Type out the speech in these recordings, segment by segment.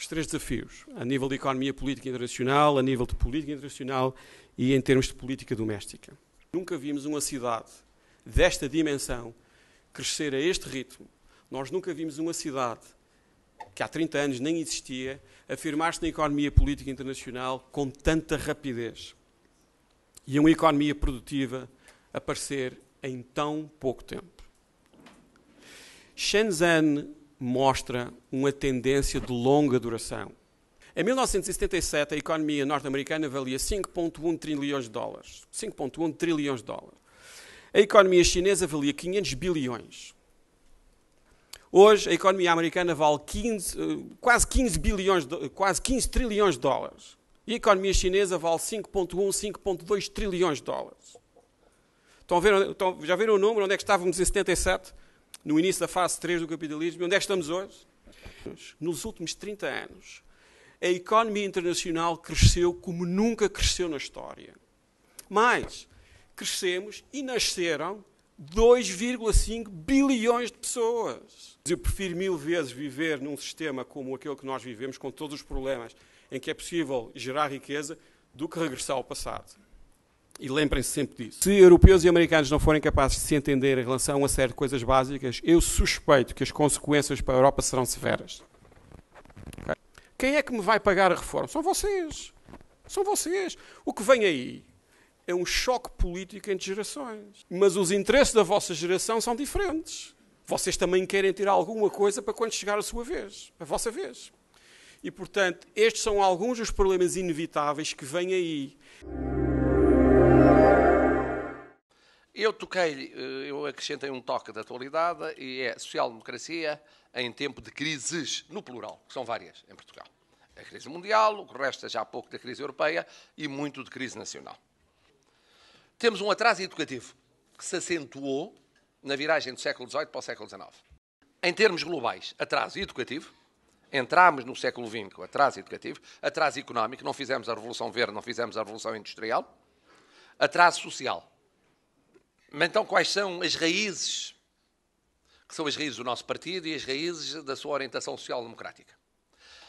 os três desafios, a nível de economia política internacional, a nível de política internacional e em termos de política doméstica. Nunca vimos uma cidade desta dimensão crescer a este ritmo. Nós nunca vimos uma cidade que há 30 anos nem existia afirmar-se na economia política internacional com tanta rapidez. E uma economia produtiva aparecer em tão pouco tempo. Shenzhen mostra uma tendência de longa duração. Em 1977, a economia norte-americana valia 5,1 trilhões de dólares. 5,1 trilhões de dólares. A economia chinesa valia 500 bilhões. Hoje, a economia americana vale quase 15 trilhões de dólares. E a economia chinesa vale 5,1, 5,2 trilhões de dólares. Já viram o número? Onde é que estávamos em 77? No início da fase 3 do capitalismo. Onde é que estamos hoje? Nos últimos 30 anos, a economia internacional cresceu como nunca cresceu na história. Mas crescemos e nasceram 2,5 bilhões de pessoas. Eu prefiro 1000 vezes viver num sistema como aquele que nós vivemos, com todos os problemas, em que é possível gerar riqueza, do que regressar ao passado. E lembrem-se sempre disso. Se europeus e americanos não forem capazes de se entender em relação a uma série de coisas básicas, eu suspeito que as consequências para a Europa serão severas. Okay? Quem é que me vai pagar a reforma? São vocês. São vocês. O que vem aí é um choque político entre gerações. Mas os interesses da vossa geração são diferentes. Vocês também querem ter alguma coisa para quando chegar a sua vez, a vossa vez. E, portanto, estes são alguns dos problemas inevitáveis que vêm aí. Eu acrescentei um toque de atualidade e é social-democracia em tempo de crises, no plural, que são várias em Portugal. A crise mundial, o que resta já há pouco da crise europeia e muito de crise nacional. Temos um atraso educativo que se acentuou na viragem do século XVIII para o século XIX. Em termos globais, atraso educativo. Entramos no século XX com atraso educativo, atraso económico, não fizemos a Revolução Verde, não fizemos a Revolução Industrial, atraso social. Mas então quais são as raízes, que são as raízes do nosso partido e as raízes da sua orientação social-democrática?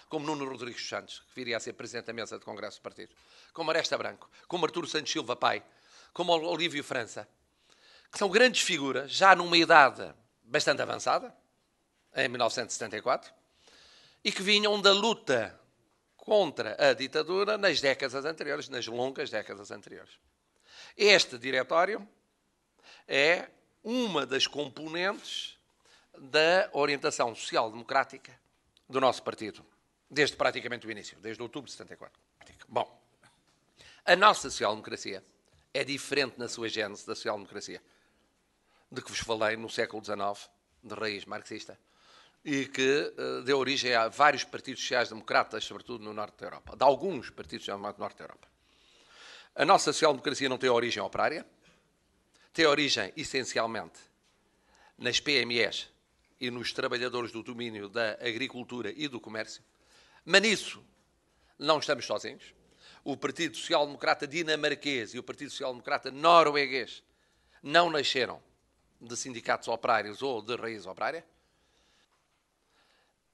Como Nuno Rodrigues dos Santos, que viria a ser Presidente da Mesa de Congresso do Partido, como Aresta Branco, como Arturo Santos Silva Pai, como Olívio França, que são grandes figuras, já numa idade bastante avançada, em 1974, e que vinham da luta contra a ditadura nas décadas anteriores, nas longas décadas anteriores. Este diretório é uma das componentes da orientação social-democrática do nosso partido, desde praticamente o início, desde outubro de 74. Bom, a nossa social-democracia é diferente na sua gênese da social-democracia de que vos falei no século XIX, de raiz marxista, e que deu origem a vários partidos sociais-democratas, sobretudo no norte da Europa, de alguns partidos sociais-democratas no norte da Europa. A nossa social-democracia não tem origem operária, tem origem, essencialmente, nas PMEs e nos trabalhadores do domínio da agricultura e do comércio, mas nisso não estamos sozinhos. O Partido Social-Democrata dinamarquês e o Partido Social-Democrata norueguês não nasceram de sindicatos operários ou de raiz operária.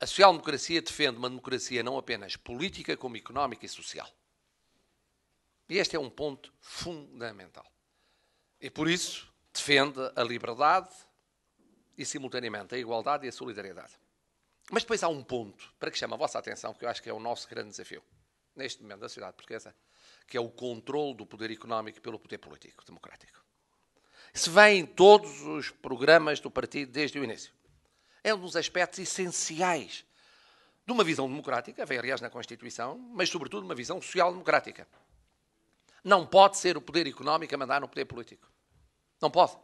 A social-democracia defende uma democracia não apenas política, como económica e social. E este é um ponto fundamental. E por isso defende a liberdade e, simultaneamente, a igualdade e a solidariedade. Mas depois há um ponto para que chama a vossa atenção, que eu acho que é o nosso grande desafio, neste momento da sociedade portuguesa, que é o controle do poder económico pelo poder político, democrático. Se vê em todos os programas do partido desde o início. É um dos aspectos essenciais de uma visão democrática, vem aliás na Constituição, mas sobretudo uma visão social-democrática. Não pode ser o poder económico a mandar no poder político. Não pode.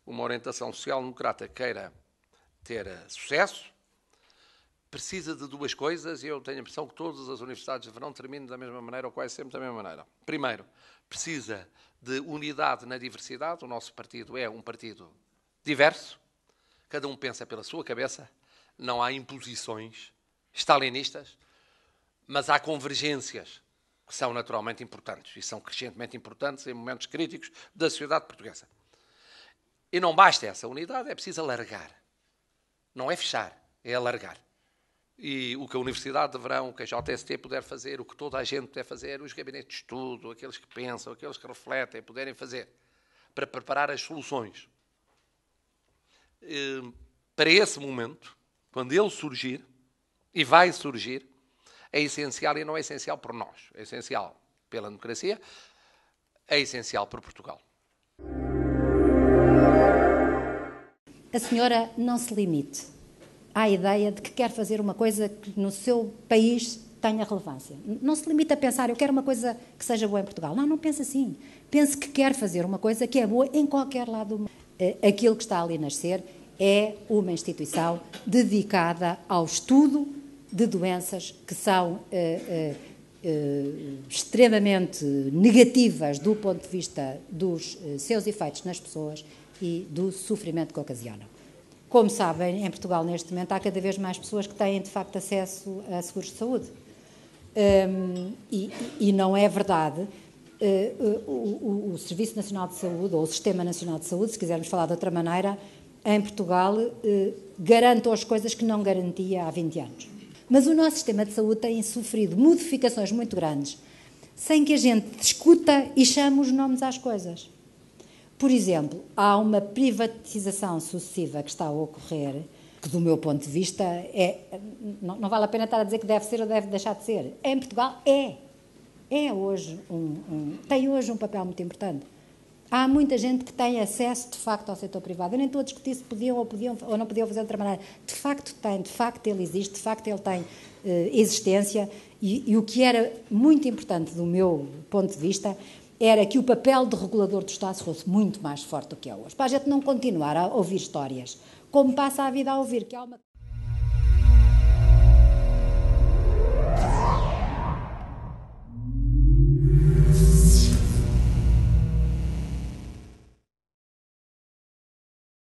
Uma orientação social-democrata que queira ter sucesso precisa de duas coisas e eu tenho a impressão que todas as universidades de verão terminam da mesma maneira ou quase sempre da mesma maneira. Primeiro, precisa de unidade na diversidade. O nosso partido é um partido diverso. Cada um pensa pela sua cabeça. Não há imposições stalinistas, mas há convergências que são naturalmente importantes e são crescentemente importantes em momentos críticos da sociedade portuguesa. E não basta essa unidade, é preciso alargar. Não é fechar, é alargar. E o que a Universidade de Verão, o que a JST puder fazer, o que toda a gente puder fazer, os gabinetes de estudo, aqueles que pensam, aqueles que refletem, puderem fazer, para preparar as soluções. Para esse momento, quando ele surgir, e vai surgir, é essencial, e não é essencial por nós, é essencial pela democracia, é essencial por Portugal. A senhora não se limite à ideia de que quer fazer uma coisa que no seu país tenha relevância. Não se limite a pensar, eu quero uma coisa que seja boa em Portugal. Não, não pense assim. Pense que quer fazer uma coisa que é boa em qualquer lado do mundo. Aquilo que está ali a nascer é uma instituição dedicada ao estudo de doenças que são extremamente negativas do ponto de vista dos seus efeitos nas pessoas e do sofrimento que ocasionam. Como sabem, em Portugal, neste momento, há cada vez mais pessoas que têm, de facto, acesso a seguros de saúde. E não é verdade. O Serviço Nacional de Saúde, ou o Sistema Nacional de Saúde, se quisermos falar de outra maneira, em Portugal, garante as coisas que não garantia há 20 anos. Mas o nosso sistema de saúde tem sofrido modificações muito grandes, sem que a gente discuta e chame os nomes às coisas. Por exemplo, há uma privatização sucessiva que está a ocorrer, que do meu ponto de vista não vale a pena estar a dizer que deve ser ou deve deixar de ser. Em Portugal tem hoje um papel muito importante. Há muita gente que tem acesso, de facto, ao setor privado. Eu nem estou a discutir se podiam ou não podiam fazer de outra maneira. De facto tem, de facto ele existe, de facto ele tem existência e o que era muito importante do meu ponto de vista era que o papel de regulador do Estado fosse muito mais forte do que é hoje. Para a gente não continuar a ouvir histórias, como passa a vida a ouvir, que há uma...